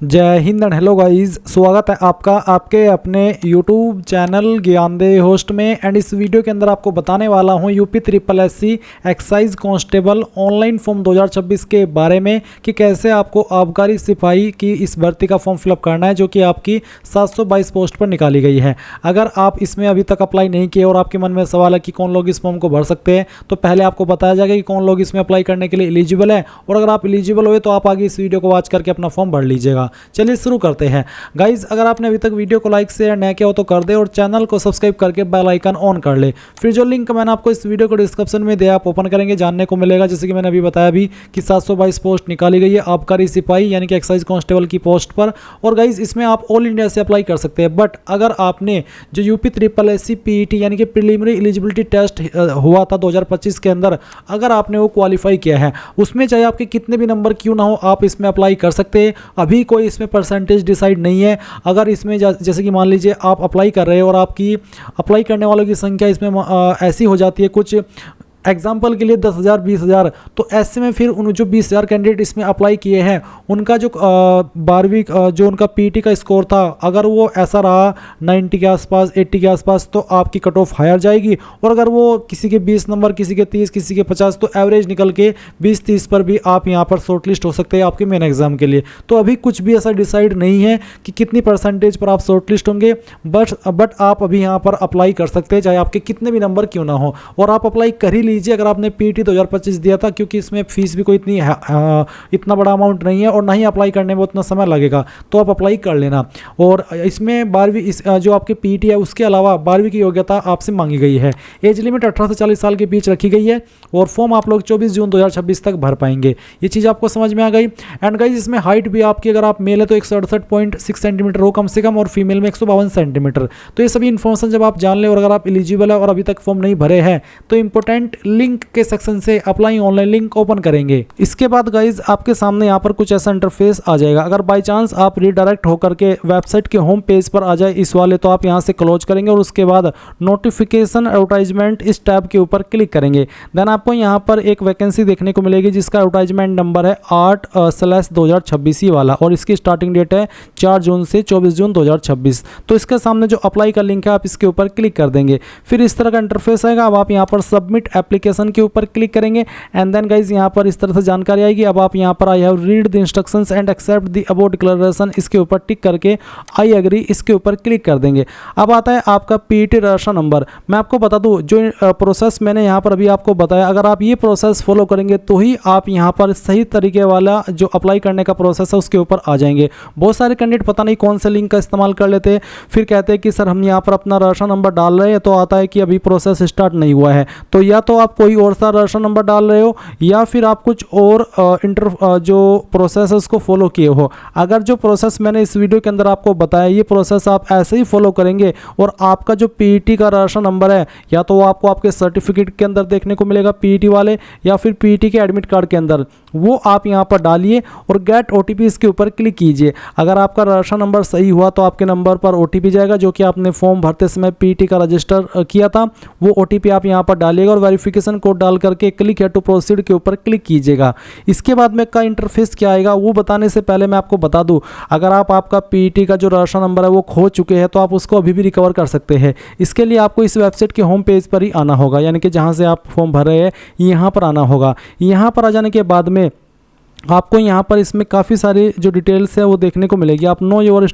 जय Hind and hello guys, स्वागत है आपका आपके अपने यूट्यूब चैनल ज्ञानदेव होस्ट में। एंड इस वीडियो के अंदर आपको बताने वाला हूं UP triple SC excise constable online form 2026 के बारे में कि कैसे आपको आबकारी सिपाही की इस भर्ती का फॉर्म फिलअप करना है, जो कि आपकी 722 पोस्ट पर निकाली गई है। अगर आप इसमें अभी तक अप्लाई नहीं किए और आपके मन में सवाल है कि कौन लोग इस फॉर्म को भर सकते हैं, तो पहले आपको बताया जाएगा कि कौन लोग इसमें अप्लाई करने के लिए एलिजिबल है, और अगर आप एलिजिबल हुए तो आप आगे इस वीडियो को वॉच करके अपना फॉर्म भर लीजिएगा। चलिए शुरू करते हैं गाइज। अगर आपने अभी तक वीडियो को लाइक शेयर नहीं किया हो तो कर दे, और चैनल को सब्सक्राइब करके बेल आइकन ऑन कर ले। फिर जो लिंक मैंने आपको इस वीडियो को डिस्क्रिप्शन में दिया, आप ओपन करेंगे, जानने को मिलेगा जैसे कि मैंने अभी बताया भी कि 722 पोस्ट निकाली गई है आबकारी सिपाही यानी कि एक्साइज कांस्टेबल की पोस्ट पर। और गाइज इसमें आप ऑल इंडिया से अप्लाई कर सकते हैं, बट अगर आपने जो यूपी ट्रिपल एससी पीईटी यानी कि प्रीलिमिनरी एलिजिबिलिटी टेस्ट हुआ था 2025 के अंदर, अगर आपने वो क्वालिफाई किया है, उसमें चाहे आपके कितने भी नंबर क्यों ना हो, आप इसमें अप्लाई कर सकते हैं। अभी कोई इसमें परसेंटेज डिसाइड नहीं है। अगर इसमें जैसे कि मान लीजिए आप अप्लाई कर रहे हैं और आपकी अप्लाई करने वालों की संख्या इसमें ऐसी हो जाती है, कुछ एग्जाम्पल के लिए 10,000 20,000, तो ऐसे में फिर उन जो 20,000 कैंडिडेट इसमें अप्लाई किए हैं, उनका जो 12वीं जो उनका पीटी का स्कोर था, अगर वो ऐसा रहा 90 के आसपास 80 के आसपास, तो आपकी कट ऑफ हायर जाएगी। और अगर वो किसी के 20 नंबर, किसी के 30, किसी के 50, तो एवरेज निकल के 20-30 पर भी आप यहाँ पर शॉर्टलिस्ट हो सकते हैं आपके मेन एग्जाम के लिए। तो अभी कुछ भी ऐसा डिसाइड नहीं है कि कितनी परसेंटेज पर आप शॉर्टलिस्ट होंगे, बट आप अभी यहाँ पर अप्लाई कर सकते हैं, चाहे आपके कितने भी नंबर क्यों ना हो। और आप अप्लाई कर ही लीजिए अगर आपने पीटी 2025 दिया था, क्योंकि इसमें फीस भी कोई इतना बड़ा अमाउंट नहीं है और ना ही अप्लाई करने में उतना समय लगेगा, तो आप अप्लाई कर लेना। और इसमें 12वीं जो आपके पीटी है उसके अलावा 12वीं की योग्यता आपसे मांगी गई है। एज लिमिट 18 से 40 साल के बीच रखी गई है, और फॉर्म आप लोग 24 जून 2026 तक भर पाएंगे। ये चीज़ आपको समझ में आ गई। एंड गाइज इसमें हाइट भी आपकी, अगर आप मेल है तो 168.6 सेंटीमीटर हो कम से कम, और फीमेल में 152 सेंटीमीटर। तो ये सभी इन्फॉर्मेशन जब आप जान लें, और अगर आप एलिजिबल है और अभी तक फॉर्म नहीं भरे हैं, तो इंपॉर्टेंट लिंक के सेक्शन से अप्लाई ऑनलाइन लिंक ओपन करेंगे। इसके बाद गाइज आपके सामने यहाँ पर कुछ ऐसा इंटरफेस आ जाएगा। अगर बाय चांस आप रीडायरेक्ट होकर के वेबसाइट के होम पेज पर आ जाए इस वाले, तो आप यहाँ से क्लोज करेंगे और उसके बाद नोटिफिकेशन एडवर्टाइजमेंट इस टैब के ऊपर क्लिक करेंगे। देन आपको यहाँ पर एक वैकेंसी देखने को मिलेगी जिसका एडवर्टाइजमेंट नंबर है 8/2026 वाला, और इसकी स्टार्टिंग डेट है 4 जून से 24 जून 2026। तो इसके सामने जो अप्लाई का लिंक है आप इसके ऊपर क्लिक कर देंगे। फिर इस तरह का इंटरफेस आएगा। अब आप यहाँ पर सबमिट एप्लीकेशन के ऊपर क्लिक करेंगे, एंड देन गाइज यहाँ पर इस तरह से जानकारी आएगी। अब आप यहाँ पर I have read the instructions and accept the about declaration, इसके ऊपर टिक करके आई एग्री इसके ऊपर क्लिक कर देंगे। अब आता है आपका पीटी रजिस्ट्रेशन नंबर। मैं आपको बता दूं जो प्रोसेस मैंने यहाँ पर अभी आपको बताया, अगर आप ये प्रोसेस फॉलो करेंगे तो ही आप यहाँ पर सही तरीके वाला जो अप्लाई करने का प्रोसेस है उसके ऊपर आ जाएंगे। बहुत सारे कैंडिडेट पता नहीं कौन से लिंक का इस्तेमाल कर लेते हैं, फिर कहते हैं कि सर हम यहाँ पर अपना रजिस्ट्रेशन नंबर डाल रहे हैं, तो आता है कि अभी प्रोसेस स्टार्ट नहीं हुआ है। तो या तो आप कोई और सा रजिस्ट्रेशन नंबर डाल रहे हो, या फिर आप कुछ और जो प्रोसेस है उसको फॉलो किए हो। अगर जो प्रोसेस मैंने इस वीडियो के अंदर आपको बताया, ये प्रोसेस आप ऐसे ही फॉलो करेंगे, और आपका जो पीईटी का रजिस्ट्रेशन नंबर है, या तो वो आपको आपके सर्टिफिकेट के अंदर देखने को मिलेगा पीईटी वाले, या फिर पीईटी के एडमिट कार्ड के अंदर, वो आप यहाँ पर डालिए और गेट ओटीपी इसके ऊपर क्लिक कीजिए। अगर आपका रजिस्ट्रेशन नंबर सही हुआ तो आपके नंबर पर ओटीपी जाएगा, जो कि आपने फॉर्म भरते समय पीईटी का रजिस्टर किया था, वो ओटीपी आप यहाँ पर डालिएगा और वेरिफिकेशन कोड डाल करके क्लिक है टू प्रोसीड के ऊपर क्लिक कीजिएगा। इसके बाद में का इंटरफेस क्या आएगा वो बताने से पहले मैं आपको बता दूं, अगर आपका पीईटी का जो रजिस्ट्रेशन नंबर है वो खो चुके हैं, तो आप उसको अभी भी रिकवर कर सकते हैं। इसके लिए आपको इस वेबसाइट के होम पेज पर ही आना होगा, यानी कि जहां से आप फॉर्म भर रहे हैं यहाँ पर आना होगा। यहाँ पर आ जाने के बाद में आपको यहाँ पर इसमें काफ़ी सारी जो डिटेल्स है वो देखने को मिलेगी। आप नो योर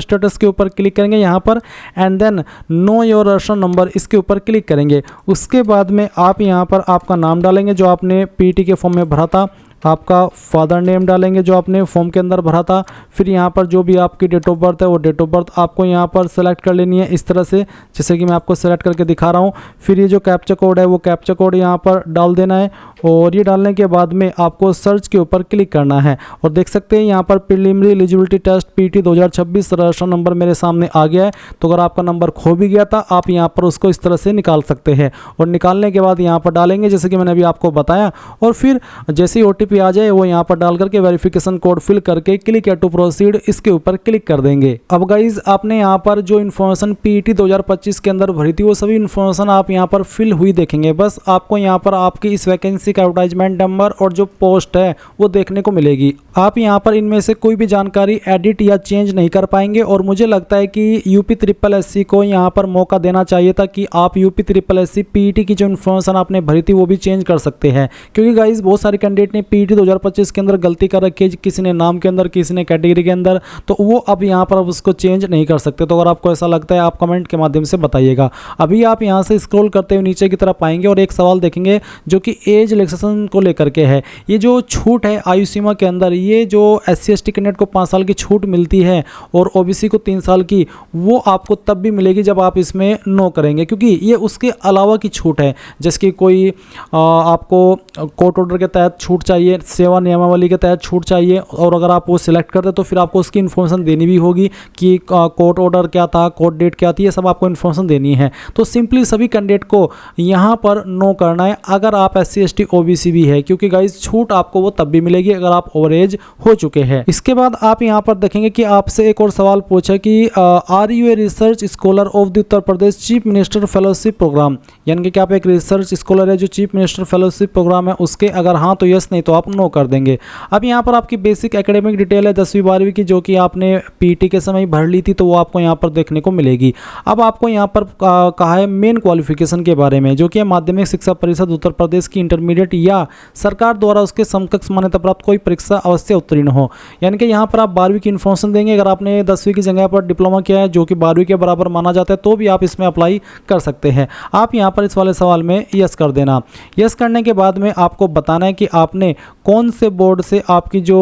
स्टेटस के ऊपर क्लिक करेंगे यहाँ पर, and then know your registration number इसके ऊपर क्लिक करेंगे। उसके बाद में आप यहाँ पर आपका नाम डालेंगे जो आपने पीटी के फॉर्म में भरा था, आपका फादर नेम डालेंगे जो आपने फॉर्म के अंदर भरा था, फिर यहाँ पर जो भी आपकी डेट ऑफ बर्थ है वो डेट ऑफ बर्थ आपको यहाँ पर सेलेक्ट कर लेनी है इस तरह से, जैसे कि मैं आपको सेलेक्ट करके दिखा रहा हूँ। फिर ये जो कैप्चा कोड है वो कैप्चा कोड यहाँ पर डाल देना है, और ये डालने के बाद में आपको सर्च के ऊपर क्लिक करना है। और देख सकते हैं यहाँ पर preliminary eligibility test PT 2026 registration number मेरे सामने आ गया है। तो अगर आपका नंबर खो भी गया था, आप यहाँ पर उसको इस तरह से निकाल सकते हैं, और निकालने के बाद यहाँ पर डालेंगे जैसे कि मैंने अभी आपको बताया। और फिर जैसे ही ओटीपी OTP आ जाए वो यहाँ पर डाल करके वेरिफिकेशन कोड फिल करके क्लिक टू प्रोसीड इसके ऊपर क्लिक कर देंगे। अब गाइज आपने यहाँ पर जो इन्फॉर्मेशन PET 2025 के अंदर भरी थी वो सभी इन्फॉर्मेशन आप यहाँ पर फिल हुई देखेंगे। बस आपको यहाँ पर आपकी इस वैकेंसी का एडवर्टाइजमेंट नंबर और जो पोस्ट है वो देखने को मिलेगी। आप यहाँ पर इनमें से कोई भी जानकारी एडिट या चेंज नहीं कर पाएंगे और मुझे लगता है कि UPSSC को यहाँ पर मौका देना चाहिए था कि आप UPSSC PET की जो इन्फॉर्मेशन आपने भरी थी वो भी चेंज कर सकते हैं, क्योंकि गाइज बहुत सारे कैंडिडेट ने PET 2025 के अंदर गलती कर रखी है, किसी ने नाम के अंदर, किसी ने कैटेगरी के अंदर, तो वो अब यहाँ पर उसको चेंज नहीं कर सकते। तो अगर आपको ऐसा लगता है आप कमेंट के माध्यम से बताइएगा। अभी आप यहाँ से स्क्रॉल करते हुए नीचे की तरफ आएंगे और एक सवाल देखेंगे जो कि एज रिलैक्सेशन को लेकर के है। ये जो छूट है आयु सीमा के अंदर, ये जो SC/ST कैंडिडेट को 5 साल की छूट मिलती है और OBC को 3 साल की, वो आपको तब भी मिलेगी जब आप इसमें नो करेंगे, क्योंकि ये उसके अलावा की छूट है। जैसे कि कोई आपको कोर्ट ऑर्डर के तहत छूट चाहिए, सेवा नियमावली के तहत छूट चाहिए, और अगर आप वो सिलेक्ट करते तो फिर आपको उसकी इन्फॉर्मेशन देनी भी होगी कि कोर्ट ऑर्डर क्या था, कोर्ट डेट क्या थी, ये सब आपको इन्फॉर्मेशन देनी है। तो सिंपली सभी कैंडिडेट को यहाँ पर नो करना है अगर आप SC/ST OBC भी है, क्योंकि गाइज छूट आपको वो तब भी मिलेगी अगर आप ओवर एज हो चुके हैं। इसके बाद आप यहाँ पर देखेंगे कि आपसे एक और सवाल पूछा कि are you a research scholar of the Uttar Pradesh chief minister fellowship programme, यानी कि क्या आप एक रिसर्च स्कॉलर है जो चीफ मिनिस्टर फेलोशिप प्रोग्राम है उसके, अगर हाँ तो यस, नहीं तो आप नो कर देंगे। अब यहाँ पर आपकी बेसिक एकेडमिक डिटेल है 10वीं 12वीं की, जो कि आपने PET के समय भर ली थी, तो वो आपको यहाँ पर देखने को मिलेगी। अब आपको यहाँ पर कहा है मेन क्वालिफिकेशन के बारे में, जो कि माध्यमिक शिक्षा परिषद उत्तर प्रदेश की इंटरमीडिएट या सरकार द्वारा उसके समकक्ष मान्यता प्राप्त कोई परीक्षा अवश्य उत्तीर्ण हो। यानी कि यहाँ पर आप 12वीं की इन्फॉर्मेशन देंगे। अगर आपने 10वीं की जगह पर डिप्लोमा किया है जो कि 12वीं के बराबर माना जाता है तो भी आप इसमें अप्लाई कर सकते हैं। आप यहाँ पर इस वाले सवाल में यस कर देना। यस करने के बाद में आपको बताना है कि आपने कौन से बोर्ड से आपकी जो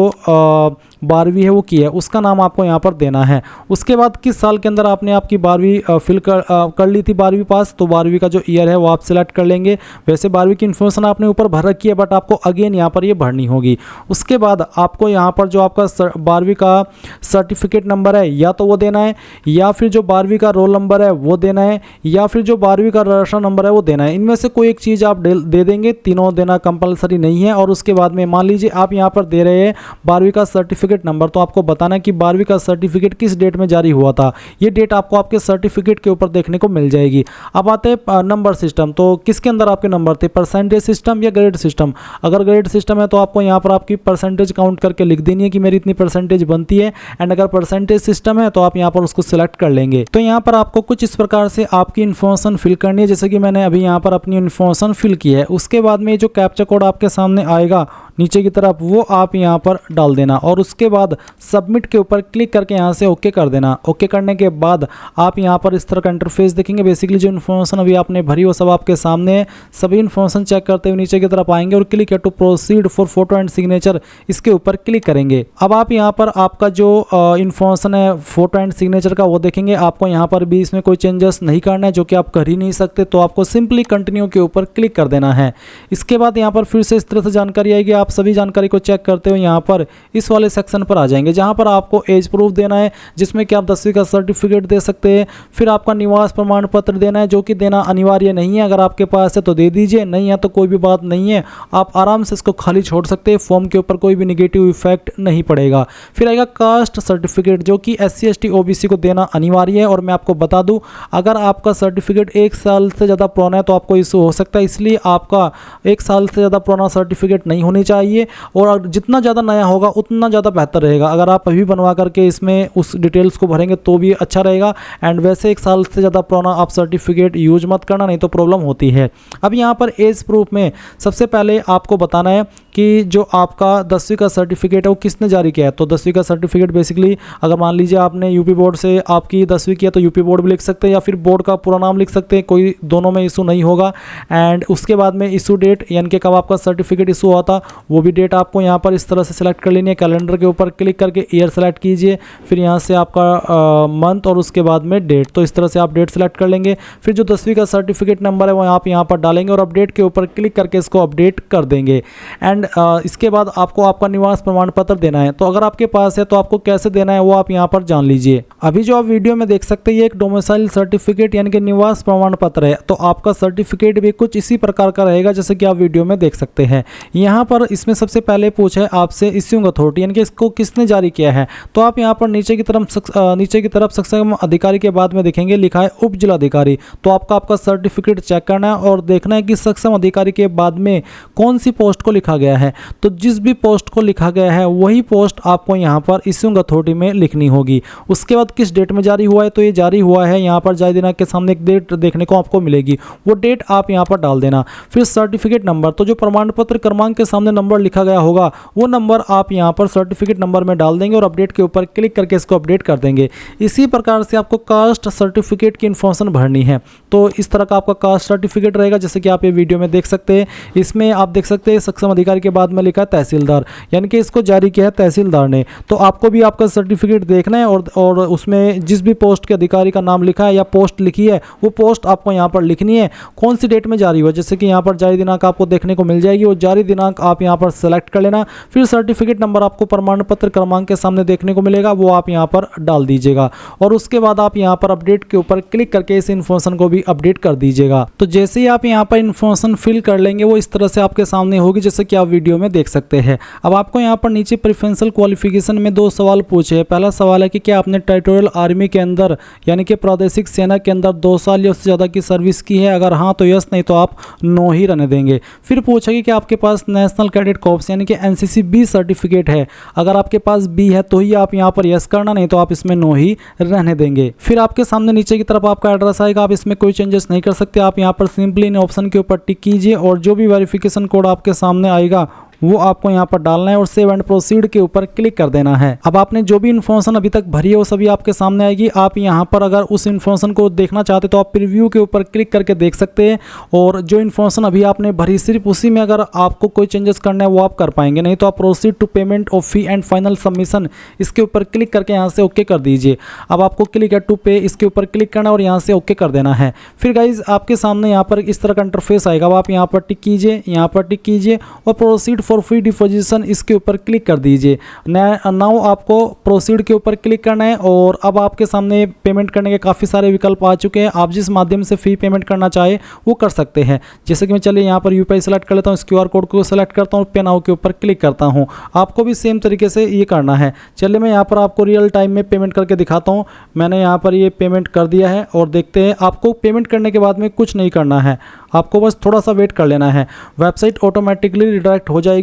12वीं है वो की है, उसका नाम आपको यहाँ पर देना है। उसके बाद किस साल के अंदर आपने आपकी 12वीं फिल कर ली थी 12वीं पास, तो 12वीं का जो ईयर है वो आप सिलेक्ट कर लेंगे। वैसे 12वीं की इन्फॉर्मेशन आपने ऊपर भर रखी है, बट आपको अगेन यहाँ पर ये भरनी होगी। उसके बाद आपको यहाँ पर जो आपका 12वीं का सर्टिफिकेट नंबर है या तो वो देना है, या फिर जो 12वीं का रोल नंबर है वो देना है, या फिर जो 12वीं का रजिस्ट्रेशन नंबर है वो देना है। इनमें से कोई एक चीज़ आप दे देंगे, तीनों देना कंपलसरी नहीं है। और उसके बाद में मान लीजिए आप यहाँ पर दे रहे हैं 12वीं का सर्टिफिकेट नंबर, तो आपको बताना है कि 12वीं का सर्टिफिकेट किस डेट में जारी हुआ था। ये डेट आपको आपके सर्टिफिकेट के ऊपर देखने को मिल जाएगी। अब आते हैं नंबर सिस्टम, तो किसके अंदर आपके नंबर थे, परसेंटेज सिस्टम या ग्रेड सिस्टम। अगर ग्रेड सिस्टम है तो आपको यहाँ पर आपकी परसेंटेज काउंट करके लिख देनी है कि मेरी इतनी परसेंटेज बनती है, एंड अगर परसेंटेज सिस्टम है तो आप यहाँ पर उसको सिलेक्ट कर लेंगे। तो यहाँ पर आपको कुछ इस प्रकार से आपकी इन्फॉर्मेशन फिल करनी है, जैसे कि मैंने अभी यहाँ पर अपनी इन्फॉर्मेशन फिल की है। उसके बाद में जो कैप्चा कोड आपके सामने आएगा नीचे की तरफ, वो आप यहाँ पर डाल देना और उसके बाद सबमिट के ऊपर क्लिक करके यहाँ से ओके कर देना। ओके करने के बाद आप यहाँ पर इस तरह का इंटरफेस देखेंगे। बेसिकली जो इन्फॉर्मेशन अभी आपने भरी वो सब आपके सामने है। सभी इन्फॉर्मेशन चेक करते हुए नीचे की तरफ आएंगे और click to proceed for photo and signature, इसके ऊपर क्लिक करेंगे। अब आप यहाँ पर आपका जो इन्फॉर्मेशन है फोटो एंड सिग्नेचर का वो देखेंगे। आपको यहाँ पर भी इसमें कोई चेंजेस नहीं करना है, जो कि आप कर ही नहीं सकते, तो आपको सिंपली कंटिन्यू के ऊपर क्लिक कर देना है। इसके बाद यहाँ पर फिर से इस तरह से जानकारी आएगी। आप सभी जानकारी को चेक करते हुए यहाँ पर इस वाले सेक्शन पर आ जाएंगे, जहाँ पर आपको एज प्रूफ देना है, जिसमें कि आप 10वीं का सर्टिफिकेट दे सकते हैं। फिर आपका निवास प्रमाण पत्र देना है, जो कि देना अनिवार्य नहीं है। अगर आपके पास है तो दे दीजिए, नहीं है तो कोई भी बात नहीं है, आप आराम से इसको खाली छोड़ सकते हैं। फॉर्म के ऊपर कोई भी निगेटिव इफेक्ट नहीं पड़ेगा। फिर आएगा कास्ट सर्टिफिकेट, जो कि SC/ST OBC को देना अनिवार्य है। और मैं आपको बता दूं, अगर आपका सर्टिफिकेट 1 साल से ज़्यादा पुराना है तो आपको इशू हो सकता है, इसलिए आपका 1 साल से ज़्यादा पुराना सर्टिफिकेट नहीं होनी चाहिए। और जितना ज़्यादा नया होगा उतना ज़्यादा बेहतर रहेगा। अगर आप अभी बनवा करके इसमें उस डिटेल्स को भरेंगे तो भी अच्छा रहेगा। एंड वैसे 1 साल से ज़्यादा पुराना आप सर्टिफिकेट यूज मत करना, नहीं तो प्रॉब्लम होती है। अब यहाँ पर एज प्रूफ में सबसे पहले आपको बताना है कि जो आपका 10वीं का सर्टिफिकेट है वो किसने जारी किया है। तो 10वीं का सर्टिफिकेट बेसिकली अगर मान लीजिए आपने यूपी बोर्ड से आपकी 10वीं किया तो यूपी बोर्ड भी लिख सकते हैं, या फिर बोर्ड का पूरा नाम लिख सकते हैं, कोई दोनों में इशू नहीं होगा। एंड उसके बाद में इशू डेट, यानी कि कब आपका सर्टिफिकेट इशू हुआ था, वो भी डेट आपको यहाँ पर इस तरह से सिलेक्ट कर लेनी है। कैलेंडर के ऊपर क्लिक करके ईयर सेलेक्ट कीजिए, फिर यहाँ से आपका मंथ और उसके बाद में डेट, तो इस तरह से आप डेट सेलेक्ट कर लेंगे। फिर जो 10वीं का सर्टिफिकेट नंबर है वो आप यहाँ पर डालेंगे और अपडेट के ऊपर क्लिक करके इसको अपडेट कर देंगे। एंड इसके बाद आपको आपका निवास प्रमाण पत्र देना है। तो अगर आपके पास है तो आपको कैसे देना है वो आप यहाँ पर जान लीजिए। अभी जो आप वीडियो में देख सकते हैं ये एक डोमिसाइल सर्टिफिकेट यानी कि निवास प्रमाण पत्र है। तो आपका सर्टिफिकेट भी कुछ इसी प्रकार का रहेगा जैसे कि आप वीडियो में देख सकते हैं। यहाँ पर इसमें सबसे पहले पूछा है आपसे इश्यूइंग अथॉरिटी, यानी कि इसको किसने जारी किया है। तो आप यहाँ पर नीचे की तरफ सक्षम अधिकारी के बाद में देखेंगे लिखा है उप जिलाधिकारी। तो आपका सर्टिफिकेट चेक करना है और देखना है कि सक्षम अधिकारी के बाद में कौन सी पोस्ट को लिखा गया है। तो जिस भी पोस्ट को लिखा गया है वही पोस्ट आपको यहाँ पर इश्यूइंग अथॉरिटी में लिखनी होगी। उसके बाद किस डेट में जारी हुआ है, तो ये जारी हुआ है यहाँ पर जारी दिनांक के सामने एक डेट देखने को आपको मिलेगी, वो डेट आप यहाँ पर डाल देना। फिर सर्टिफिकेट नंबर, तो जो प्रमाण पत्र क्रमांक के सामने नंबर लिखा गया होगा वो नंबर आप यहाँ पर सर्टिफिकेट नंबर में डाल देंगे और अपडेट के ऊपर क्लिक करके इसको अपडेट कर देंगे। इसी प्रकार से आपको कास्ट सर्टिफिकेट की इन्फॉर्मेशन भरनी है। तो इस तरह का आपका कास्ट सर्टिफिकेट रहेगा, जैसे कि आप ये वीडियो में देख सकते हैं। इसमें आप देख सकते हैं सक्षम अधिकारी के बाद में लिखा है तहसीलदार, यानी कि इसको जारी किया है तहसीलदार ने। तो आपको भी आपका सर्टिफिकेट देखना है और उसमें जिस भी पोस्ट के अधिकारी का नाम लिखा है या पोस्ट लिखी है वो पोस्ट आपको यहाँ पर लिखनी है, कौन सी डेट में जारी हुआ। जैसे कि यहाँ पर जारी दिनांक आपको देखने को मिल जाएगी, वो जारी दिनांक आप यहाँ पर सेलेक्ट कर लेना। फिर सर्टिफिकेट नंबर आपको प्रमाण पत्र क्रमांक के सामने देखने को मिलेगा, वो आप यहाँ पर डाल दीजिएगा और उसके बाद आप यहाँ पर अपडेट के ऊपर क्लिक करके इस इन्फॉर्मेशन को भी अपडेट कर दीजिएगा। तो जैसे ही आप यहाँ पर इन्फॉर्मेशन फिल कर लेंगे वो इस तरह से आपके सामने होगी, जैसे कि आप वीडियो में देख सकते हैं। अब आपको यहाँ पर नीचे प्रेफरेंशियल क्वालिफिकेशन में 2 सवाल पूछे हैं। पहला सवाल है कि क्या आपने टेरिटोरियल आर्मी के अंदर यानी कि प्रादेशिक सेना के अंदर 2 साल या उससे ज़्यादा की सर्विस की है, अगर हाँ तो यस, नहीं तो आप नो ही रहने देंगे। फिर पूछा कि आपके पास नेशनल कैडेट कॉर्प्स यानी कि एनसीसी बी सर्टिफिकेट है, अगर आपके पास बी है तो ही आप यहाँ पर यस करना, नहीं तो आप इसमें नो ही रहने देंगे। फिर आपके सामने नीचे की तरफ आपका एड्रेस आएगा, आप इसमें कोई चेंजेस नहीं कर सकते। आप यहाँ पर सिंपली इन ऑप्शन के ऊपर टिक कीजिए और जो भी वेरिफिकेशन कोड आपके सामने आएगा वो आपको यहाँ पर डालना है और सेव एंड प्रोसीड के ऊपर क्लिक कर देना है। अब आपने जो भी इन्फॉर्मेशन अभी तक भरी है वो सभी आपके सामने आएगी। आप यहाँ पर अगर उस इन्फॉर्मेशन को देखना चाहते तो आप प्रीव्यू के ऊपर क्लिक करके देख सकते हैं और जो इन्फॉर्मेशन अभी आपने भरी सिर्फ उसी में अगर आपको कोई चेंजेस करना है वो आप कर पाएंगे, नहीं तो आप proceed to payment of fee and final submission इसके ऊपर क्लिक करके यहाँ से ओके कर दीजिए। अब आपको क्लिक है टू पे, इसके ऊपर क्लिक करना और यहाँ से ओके कर देना है। फिर गाइज आपके सामने यहाँ पर इस तरह का इंटरफेस आएगा, अब आप यहाँ पर टिक कीजिए, यहाँ पर टिक कीजिए और प्रोसीड फॉर फ्री डिपोजिशन इसके ऊपर क्लिक कर दीजिए। नाउ आपको प्रोसीड के ऊपर क्लिक करना है और अब आपके सामने पेमेंट करने के काफ़ी सारे विकल्प आ चुके हैं। आप जिस माध्यम से फी पेमेंट करना चाहे वो कर सकते हैं। जैसे कि मैं चलिए यहाँ पर यूपीआई सेलेक्ट कर लेता हूँ, इस क्यूआर कोड को सेलेक्ट करता हूँ, पे नाउ के ऊपर क्लिक करता हूँ। आपको भी सेम तरीके से ये करना है। चलिए मैं यहाँ पर आपको रियल टाइम में पेमेंट करके दिखाता हूँ। मैंने यहाँ पर ये पेमेंट कर दिया है और देखते हैं। आपको पेमेंट करने के बाद में कुछ नहीं करना है, आपको बस थोड़ा सा वेट कर लेना है। वेबसाइट ऑटोमेटिकली रिडायरेक्ट हो जाएगी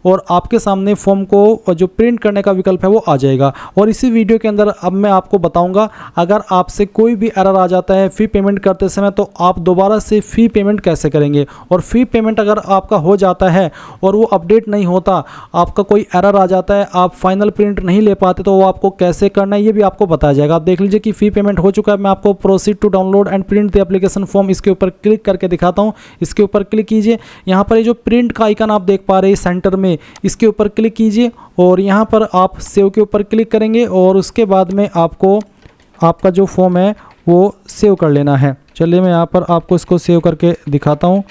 और आपके सामने फॉर्म को जो प्रिंट करने का विकल्प है वो आ जाएगा। और इसी वीडियो के अंदर अब मैं आपको बताऊंगा अगर आपसे कोई भी एरर आ जाता है फ़ी पेमेंट करते समय तो आप दोबारा से फ़ी पेमेंट कैसे करेंगे। और फ़ी पेमेंट अगर आपका हो जाता है और वो अपडेट नहीं होता, आपका कोई एरर आ जाता है, आप फाइनल प्रिंट नहीं ले पाते, तो वो आपको कैसे करना है ये भी आपको बताया जाएगा। आप देख लीजिए कि फ़ी पेमेंट हो चुका है। मैं आपको proceed to download and print the application form इसके ऊपर क्लिक करके दिखाता हूँ। इसके ऊपर क्लिक कीजिए, यहाँ पर ये जो प्रिंट का आइकन आप देख पा रहे हैं सेंटर में, इसके ऊपर क्लिक कीजिए और यहाँ पर आप सेव के ऊपर क्लिक करेंगे और उसके बाद में आपको आपका जो फॉर्म है वो सेव कर लेना है। चलिए मैं यहाँ पर आपको इसको सेव करके दिखाता हूँ।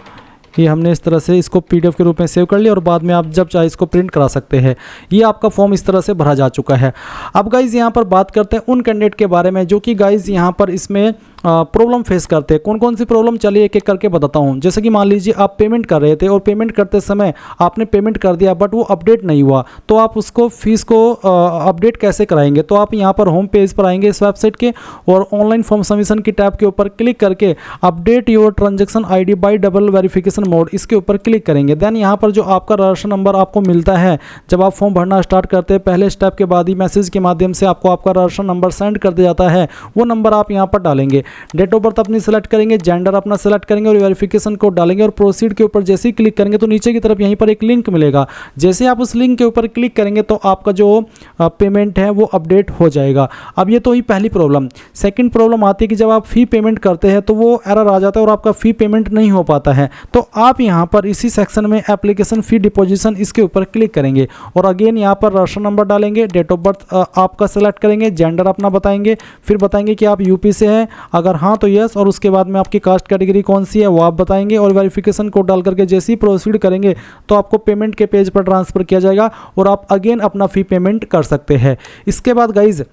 ये हमने इस तरह से इसको पीडीएफ के रूप में सेव कर लिया और बाद में आप जब चाहे इसको प्रिंट करा सकते हैं। ये आपका फॉर्म इस तरह से भरा जा चुका है। अब गाइज़ यहाँ पर बात करते हैं उन कैंडिडेट के बारे में जो कि गाइज़ यहाँ पर इसमें प्रॉब्लम फेस करते हैं। कौन कौन सी प्रॉब्लम, चलिए एक एक करके बताता हूँ। जैसे कि मान लीजिए आप पेमेंट कर रहे थे और पेमेंट करते समय आपने पेमेंट कर दिया बट वो अपडेट नहीं हुआ, तो आप उसको फीस को अपडेट कैसे कराएंगे। तो आप यहाँ पर होम पेज पर आएंगे इस वेबसाइट के और ऑनलाइन फॉर्म सबमिशन की टैब के ऊपर क्लिक करके update your transaction ID by double verification mode इसके ऊपर क्लिक करेंगे। देन यहाँ पर जो आपका रजिस्ट्रेशन नंबर आपको मिलता है जब आप फॉर्म भरना स्टार्ट करते हैं, पहले स्टेप के बाद ही मैसेज के माध्यम से आपको आपका रजिस्ट्रेशन नंबर सेंड कर दिया जाता है। वो नंबर आप यहाँ पर डालेंगे, डेट ऑफ बर्थ अपनी सेलेक्ट करेंगे, जेंडर अपना सेलेक्ट करेंगे और वेरिफिकेशन कोड डालेंगे और प्रोसीड के ऊपर जैसे ही क्लिक करेंगे तो नीचे की तरफ यहीं पर एक लिंक मिलेगा। जैसे आप उस लिंक के ऊपर क्लिक करेंगे तो आपका जो पेमेंट है वो अपडेट हो जाएगा। अब ये तो ही पहली प्रॉब्लम। सेकंड प्रॉब्लम आती है कि जब आप फ़ी पेमेंट करते हैं तो वो एरर आ जाता है और आपका फ़ी पेमेंट नहीं हो पाता है। तो आप यहाँ पर इसी सेक्शन में एप्लीकेशन फ़ी डिपोजिशन इसके ऊपर क्लिक करेंगे और अगेन यहाँ पर रजिस्ट्रेशन नंबर डालेंगे, डेट ऑफ बर्थ आपका सेलेक्ट करेंगे, जेंडर अपना बताएंगे, फिर बताएंगे कि आप यूपी से हैं, अगर हाँ तो यस, और उसके बाद में आपकी कास्ट कैटेगरी कौन सी है वो आप बताएंगे और वेरिफिकेशन कोड डाल करके जैसे ही प्रोसीड करेंगे तो आपको पेमेंट के पेज पर ट्रांसफ़र किया जाएगा और आप अगेन अपना फ़ी पेमेंट कर सकते हैं। इसके बाद गाइज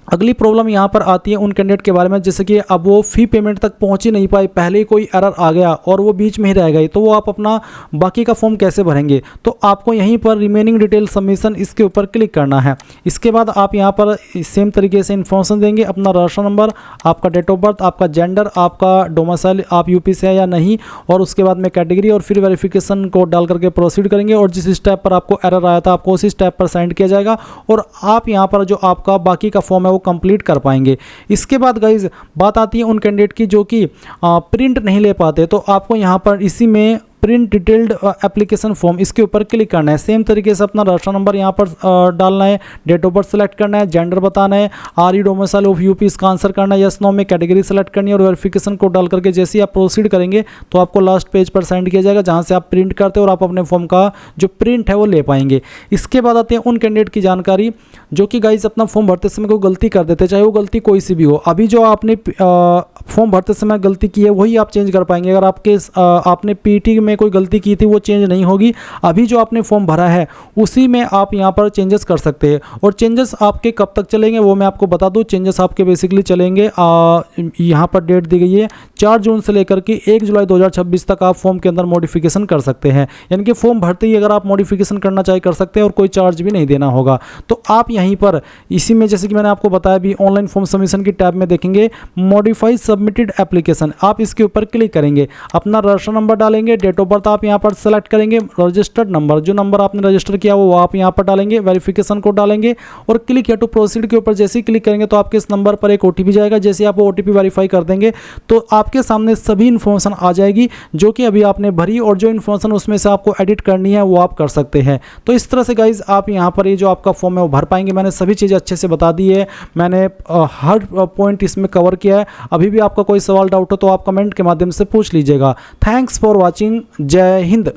अगली प्रॉब्लम यहाँ पर आती है उन कैंडिडेट के बारे में, जैसे कि अब वो फ़ी पेमेंट तक पहुँच ही नहीं पाई, पहले ही कोई एरर आ गया और वो बीच में ही रह गई, तो वो आप अपना बाकी का फॉर्म कैसे भरेंगे। तो आपको यहीं पर रिमेनिंग डिटेल सबमिशन इसके ऊपर क्लिक करना है। इसके बाद आप यहाँ पर सेम तरीके से इन्फॉर्मेशन देंगे, अपना राशन नंबर, आपका डेट ऑफ बर्थ, आपका जेंडर, आपका डोमिसाइल आप यूपी से है या नहीं, और उसके बाद में कैटेगरी, और फिर वेरिफिकेशन कोड डाल करके प्रोसीड करेंगे। और जिस स्टेप पर आपको एरर आया था आपको उसी स्टेप पर सेंड किया जाएगा और आप यहाँ पर जो आपका बाकी का फॉर्म है वो कंप्लीट कर पाएंगे। इसके बाद गाइज बात आती है उन कैंडिडेट की जो कि प्रिंट नहीं ले पाते, तो आपको यहाँ पर इसी में प्रिंट डिटेल्ड एप्लीकेशन फॉर्म इसके ऊपर क्लिक करना है। सेम तरीके से अपना राशन नंबर यहाँ पर डालना है, डेट ऑफ बर्थ सेलेक्ट करना है, जेंडर बताना है, R E domicile of UP इसका आंसर करना है, यस नो में कैटेगरी सेलेक्ट करनी है और वेरिफिकेशन कोड डाल करके जैसे ही आप प्रोसीड करेंगे तो आपको लास्ट पेज पर सेंड किया जाएगा जहाँ से आप प्रिंट करते हो और आप अपने फॉर्म का जो प्रिंट है वो ले पाएंगे। इसके बाद आते हैं उन कैंडिडेट की जानकारी जो कि गाइज अपना फॉर्म भरते समय कोई गलती कर देते, चाहे वो गलती कोई सी भी हो। अभी जो आपने फॉर्म भरते समय गलती की है वही आप चेंज कर पाएंगे। अगर आपने पीटी में कोई गलती की थी वो चेंज नहीं होगी। अभी जो आपने फॉर्म भरा है उसी में आप यहाँ पर चेंजेस कर सकते हैं। और चेंजेस आपके कब तक चलेंगे वो मैं आपको बता दूँ। चेंजेस आपके बेसिकली चलेंगे, यहाँ पर डेट दी गई है 4 जून से लेकर के 1 जुलाई 2026 तक आप फॉर्म के अंदर मॉडिफिकेशन कर सकते हैं। यानी कि फॉर्म भरते ही अगर आप मॉडिफिकेशन करना चाहे कर सकते हैं और कोई चार्ज भी नहीं देना होगा। तो आप यहीं पर इसी में जैसे कि मैंने आपको बताया भी ऑनलाइन फॉर्म सबमिशन की टैब में देखेंगे मॉडिफाई सबमिटेड एप्लीकेशन, आप इसके ऊपर क्लिक करेंगे, अपना राशन नंबर डालेंगे, डेट ऑफ बर्थ आप यहाँ पर सेलेक्ट करेंगे, रजिस्टर्ड नंबर जो नंबर आपने रजिस्टर किया वो आप यहाँ पर डालेंगे, वेरिफिकेशन कोड डालेंगे और क्लिक या टू प्रोसीड के ऊपर जैसे ही क्लिक करेंगे तो आपके इस नंबर पर एक ओटीपी जाएगा। जैसे आप ओटीपी वेरीफाई कर देंगे तो आपके सामने सभी इन्फॉर्मेशन आ जाएगी जो कि अभी आपने भरी, और जो इन्फॉर्मेशन उसमें से आपको एडिट करनी है वो आप कर सकते हैं। तो इस तरह से गाइज आप यहाँ पर ये जो आपका फॉर्म है वो भर पाएंगे। मैंने सभी चीज़ें अच्छे से बता दी है, मैंने हर पॉइंट इसमें कवर किया है। अभी भी आपका कोई सवाल डाउट हो तो आप कमेंट के माध्यम से पूछ लीजिएगा। Thanks for watching. जय हिंद।